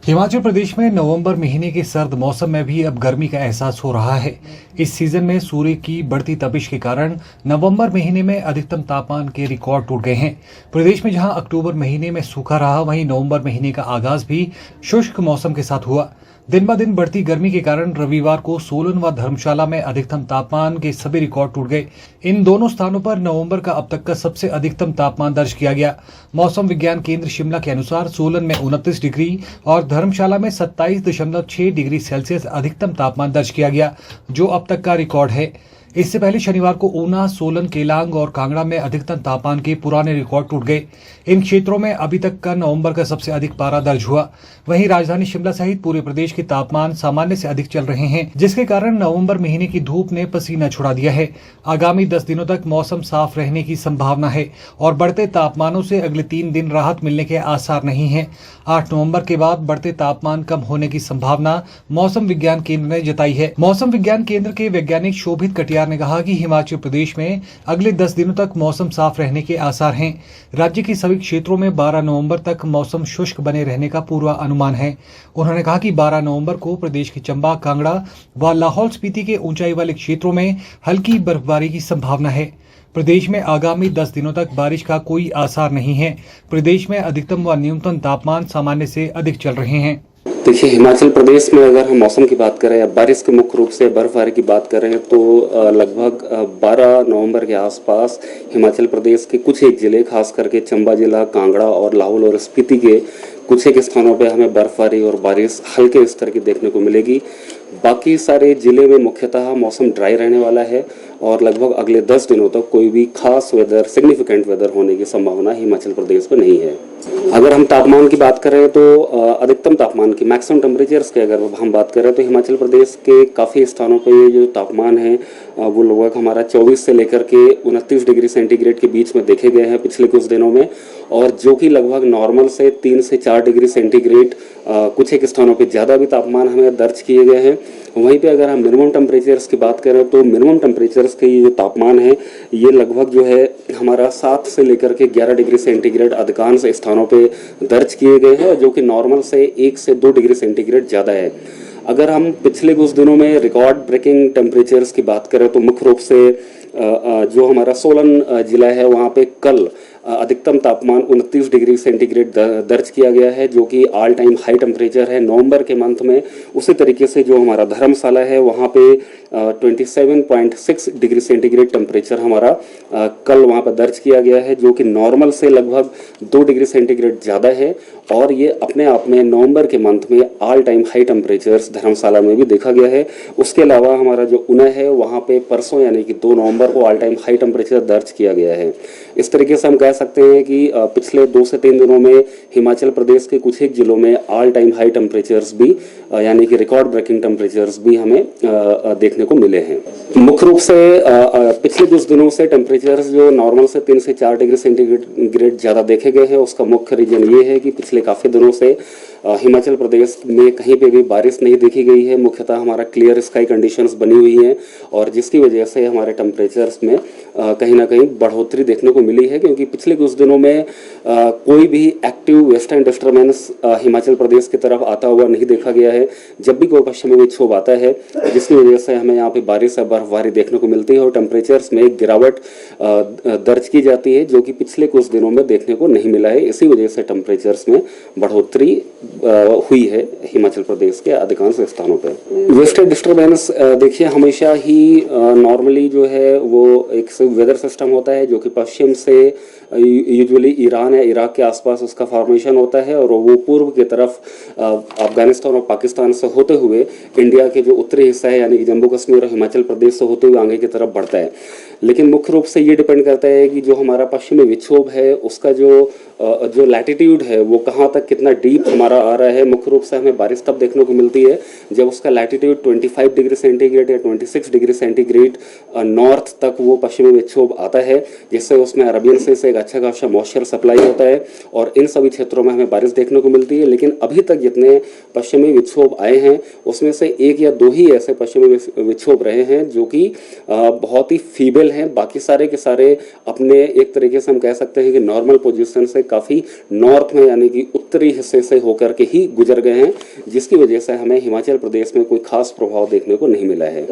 हिमाचल प्रदेश में नवंबर महीने के सर्द मौसम में भी अब गर्मी का एहसास हो रहा है। इस सीजन में सूर्य की बढ़ती तपिश के कारण नवंबर महीने में अधिकतम तापमान के रिकॉर्ड टूट गए हैं। प्रदेश में जहां अक्टूबर महीने में सूखा रहा, वहीं नवंबर महीने का आगाज भी शुष्क मौसम के साथ हुआ। दिन ब दिन बढ़ती गर्मी के कारण रविवार को सोलन व धर्मशाला में अधिकतम तापमान के सभी रिकॉर्ड टूट गए। इन दोनों स्थानों पर नवंबर का अब तक का सबसे अधिकतम तापमान दर्ज किया गया। मौसम विज्ञान केंद्र शिमला के अनुसार सोलन में 29 डिग्री और धर्मशाला में 27.6 डिग्री सेल्सियस अधिकतम तापमान दर्ज किया गया, जो अब तक का रिकॉर्ड है। इससे पहले शनिवार को ऊना, सोलन, केलांग और कांगड़ा में अधिकतम तापमान के पुराने रिकॉर्ड टूट गए। इन क्षेत्रों में अभी तक का नवंबर का सबसे अधिक पारा दर्ज हुआ। वहीं राजधानी शिमला सहित पूरे प्रदेश के तापमान सामान्य से अधिक चल रहे हैं, जिसके कारण नवंबर महीने की धूप ने पसीना छुड़ा दिया है। आगामी 10 दिनों तक मौसम साफ रहने की संभावना है और बढ़ते तापमानों से अगले 3 दिन राहत मिलने के आसार नहीं है। 8 नवंबर के बाद बढ़ते तापमान कम होने की संभावना मौसम विज्ञान केंद्र ने जताई है। मौसम विज्ञान केंद्र के वैज्ञानिक शोभित कटियार ने कहा कि हिमाचल प्रदेश में अगले 10 दिनों तक मौसम साफ रहने के आसार हैं। राज्य के सभी क्षेत्रों में 12 नवंबर तक मौसम शुष्क बने रहने का पूर्वानुमान है। उन्होंने कहा कि 12 नवंबर को प्रदेश के चंबा, कांगड़ा व लाहौल स्पीति के ऊंचाई वाले क्षेत्रों में हल्की बर्फबारी की संभावना है। प्रदेश में आगामी 10 दिनों तक बारिश का कोई आसार नहीं है। प्रदेश में अधिकतम व न्यूनतम तापमान सामान्य से अधिक चल रहे हैं। देखिए, हिमाचल प्रदेश में अगर हम मौसम की बात करें या बारिश के मुख्य रूप से बर्फबारी की बात करें तो लगभग 12 नवंबर के आसपास हिमाचल प्रदेश के कुछ एक जिले, खास करके चंबा जिला, कांगड़ा और लाहौल और स्पीति के कुछ एक स्थानों पे हमें बर्फबारी और बारिश हल्के स्तर की देखने को मिलेगी। बाकी सारे जिले में मुख्यतः मौसम ड्राई रहने वाला है और लगभग अगले 10 दिनों तक कोई भी खास वेदर, सिग्निफिकेंट वेदर होने की संभावना हिमाचल प्रदेश में नहीं है। अगर हम तापमान की बात करें तो अधिकतम तापमान की, मैक्सिमम टेम्परेचर्स की अगर हम बात करें तो हिमाचल प्रदेश के काफ़ी स्थानों पर ये जो तापमान है वो लगभग हमारा 24 से लेकर के 29 डिग्री सेंटीग्रेड के बीच में देखे गए हैं पिछले कुछ दिनों में, और जो कि लगभग नॉर्मल से 3 से 4 डिग्री सेंटीग्रेड कुछ एक स्थानों पे ज़्यादा भी तापमान हमें दर्ज किए गए हैं। वहीं पे अगर हम मिनिमम टेम्परेचर्स की बात करें तो मिनिमम टेम्परेचर्स के ये जो तापमान है ये लगभग जो है हमारा 7 से लेकर के 11 डिग्री सेंटीग्रेड अधिकांश स्थानों पे दर्ज किए गए हैं, जो कि नॉर्मल से 1 से 2 डिग्री सेंटीग्रेड ज़्यादा है। अगर हम पिछले कुछ दिनों में रिकॉर्ड ब्रेकिंग टेम्परेचर्स की बात करें तो मुख्य रूप से जो हमारा सोलन जिला है वहाँ पे कल अधिकतम तापमान 29 डिग्री सेंटीग्रेड दर्ज किया गया है, जो कि ऑल टाइम हाई टेम्परेचर है नवंबर के मंथ में। उसी तरीके से जो हमारा धर्मशाला है वहाँ पे 27.6 डिग्री सेंटीग्रेड टेम्परेचर हमारा कल वहाँ पर दर्ज किया गया है, जो कि नॉर्मल से लगभग 2 डिग्री सेंटीग्रेड ज़्यादा है। और ये अपने आप में नवंबर के मंथ में ऑल टाइम हाई टेम्परेचर्स धर्मशाला में भी देखा गया है। उसके अलावा हमारा जो ऊना है वहाँ पे परसों यानी कि 2 नवंबर को ऑल टाइम हाई टेम्परेचर दर्ज किया गया है। इस तरीके से हम कह सकते हैं कि पिछले 2 से 3 दिनों में हिमाचल प्रदेश के कुछ एक जिलों में ऑल टाइम हाई टेम्परेचर्स भी यानी कि रिकॉर्ड ब्रेकिंग टेम्परेचर्स भी हमें देखने को मिले हैं। मुख्य रूप से पिछले कुछ दिनों से टेम्परेचर्स जो नॉर्मल से 3 से 4 डिग्री सेंटीग्रेड ज़्यादा देखे गए हैं, उसका मुख्य रीजन ये है कि पिछले काफ़ी दिनों से हिमाचल प्रदेश में कहीं पे भी बारिश नहीं देखी गई है। मुख्यतः हमारा क्लियर स्काई कंडीशंस बनी हुई हैं और जिसकी वजह से हमारे टेम्परेचर्स में कहीं ना कहीं बढ़ोतरी देखने को मिली है, क्योंकि पिछले कुछ दिनों में कोई भी active western disturbance Himachal Pradesh की तरफ आता हुआ नहीं देखा गया है। जब भी कोई पश्चिमी विक्षोभ आता है जिसकी वजह से हमें यहाँ पे बारिश या बर्फबारी देखने को मिलती है और टेम्परेचर्स में एक गिरावट दर्ज की जाती है, जो कि पिछले कुछ दिनों में देखने को नहीं मिला है। इसी वजह से टेम्परेचर्स में बढ़ोतरी हुई है हिमाचल प्रदेश के अधिकांश स्थानों पर। वेस्टर्न डिस्टर्बेंस देखिए हमेशा ही नॉर्मली जो है वो एक वेदर सिस्टम होता है जो कि पश्चिम से यूजुअली ईरान या इराक के आसपास उसका फॉर्मेशन होता है और वो पूर्व की तरफ अफगानिस्तान और पाकिस्तान से होते हुए इंडिया के जो उत्तरी हिस्सा है यानी कि जम्मू कश्मीर और हिमाचल प्रदेश से होते हुए आगे की तरफ बढ़ता है। लेकिन मुख्य रूप से ये डिपेंड करता है कि जो हमारा पश्चिमी विक्षोभ है उसका जो लैटिट्यूड है वो कहाँ तक कितना डीप हमारा आ रहा है। मुख्य रूप से हमें बारिश तब देखने को मिलती है जब उसका लैटिट्यूड 25 डिग्री सेंटीग्रेड या 26 डिग्री सेंटीग्रेड नॉर्थ तक वो पश्चिमी विक्षोभ आता है, जिससे उसमें अरबियन सी से एक अच्छा खासा मॉइस्चर सप्लाई होता है और इन सभी क्षेत्रों में हमें बारिश देखने को मिलती है। लेकिन अभी तक जितने पश्चिमी विक्षोभ आए हैं उसमें से एक या दो ही ऐसे पश्चिमी विक्षोभ रहे हैं जो कि बहुत ही फीबल हैं। बाकी सारे के सारे अपने एक तरीके से हम कह सकते हैं कि नॉर्मल पोजीशन से काफ़ी नॉर्थ में यानी कि उत्तरी हिस्से से होकर के ही गुजर गए हैं, जिसकी वजह से हमें हिमाचल प्रदेश में कोई खास प्रभाव देखने को नहीं मिला है।